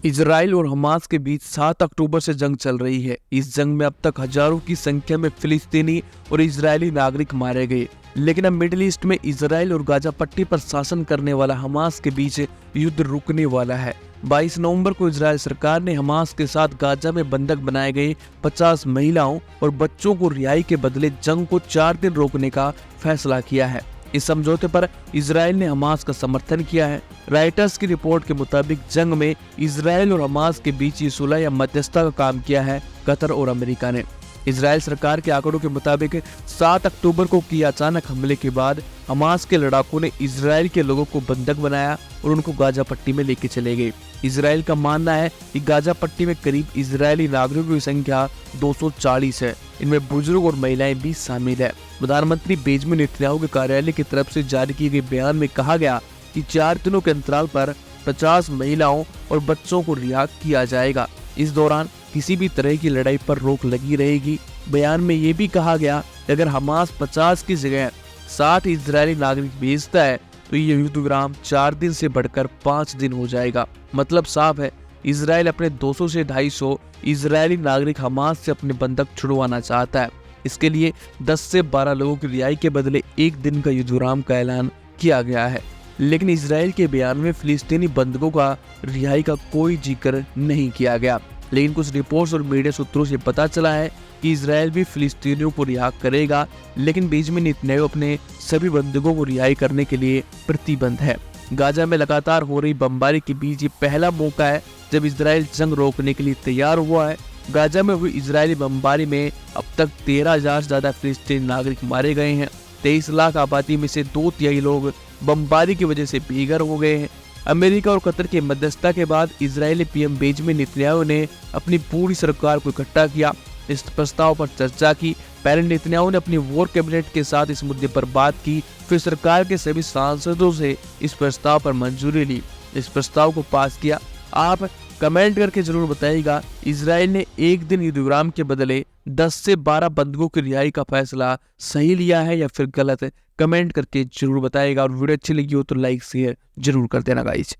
Israel और Hamas के बीच 7 अक्टूबर से जंग चल रही है। इस जंग में अब तक हजारों की संख्या में फिलिस्तीनी और इजरायली नागरिक मारे गए। लेकिन अब मिडिल ईस्ट में इजराइल और गाजा पट्टी पर शासन करने वाला हमास के बीच युद्ध रुकने वाला है। 22 नवंबर को इजराइल सरकार ने हमास के साथ गाजा में बंधक बनाए गए 50 महिलाओं और बच्चों को रिहाई के बदले जंग को 4 दिन रोकने का फैसला किया है। इस समझौते पर इजराइल ने हमास का समर्थन किया है। राइटर्स की रिपोर्ट के मुताबिक जंग में इजराइल और हमास के बीच ये सुलह या मध्यस्थता का काम किया है कतर और अमेरिका ने। इजराइल सरकार के आंकड़ों के मुताबिक 7 अक्टूबर को किए अचानक हमले के बाद हमास के लड़ाकों ने इजराइल के लोगों को बंधक बनाया और उनको गाजा पट्टी में लेके चले गए। इजराइल का मानना है कि गाजा पट्टी में करीब इजरायली नागरिकों की संख्या 240 है। इनमें बुजुर्ग और महिलाएं भी शामिल है। प्रधानमंत्री बेंजामिन नेतन्याहू के कार्यालय की तरफ से जारी किए गए बयान में कहा गया कि 4 दिनों के अंतराल पर 50 महिलाओं और बच्चों को रिहा किया जाएगा। इस दौरान किसी भी तरह की लड़ाई पर रोक लगी रहेगी। बयान में ये भी कहा गया कि अगर हमास 50 की जगह 60 इजरायली नागरिक भेजता है तो ये युद्ध विराम 4 दिन से बढ़कर 5 दिन हो जाएगा। मतलब साफ है, इजराइल अपने 200 से 250 इजरायली नागरिक हमास से अपने बंधक छुड़वाना चाहता है। इसके लिए 10 से 12 लोगों की रिहाई के बदले 1 दिन का युद्ध विराम का ऐलान किया गया है। लेकिन इजराइल के बयान में फिलिस्तीनी बंधकों का रिहाई का कोई जिक्र नहीं किया गया। लेकिन कुछ रिपोर्ट्स और मीडिया सूत्रों से पता चला है कि इजराइल भी फिलिस्तीनियों को रिहा करेगा, लेकिन बेंजामिन नेतन्याहू अपने सभी बंधकों को रिहाई करने के लिए प्रतिबद्ध है। गाजा में लगातार हो रही बमबारी के बीच ये पहला मौका है जब इजराइल जंग रोकने के लिए तैयार हुआ है। गाजा में हुई इजरायली बमबारी में अब तक 13,000 से ज्यादा फिलिस्तीनी नागरिक मारे गए हैं। 23 लाख आबादी में से 2/3 लोग बमबारी की वजह से बेघर हो गए हैं। अमेरिका और कतर के मध्यस्थता के बाद इजरायली पीएम बेंजामिन नेतन्याहू ने अपनी पूरी सरकार को इकट्ठा किया, इस प्रस्ताव पर चर्चा की। पहले नेतन्याहू ने अपनी वॉर कैबिनेट के साथ इस मुद्दे पर बात की, फिर सरकार के सभी सांसदों से इस प्रस्ताव पर मंजूरी ली, इस प्रस्ताव को पास किया। आप कमेंट करके जरूर बताइएगा, इजराइल ने 1 दिन युद्ध विराम के बदले 10 से 12 बंधकों की रिहाई का फैसला सही लिया है या फिर गलत है। कमेंट करके जरूर बताइएगा और वीडियो अच्छी लगी हो तो लाइक शेयर जरूर कर देना गाइस।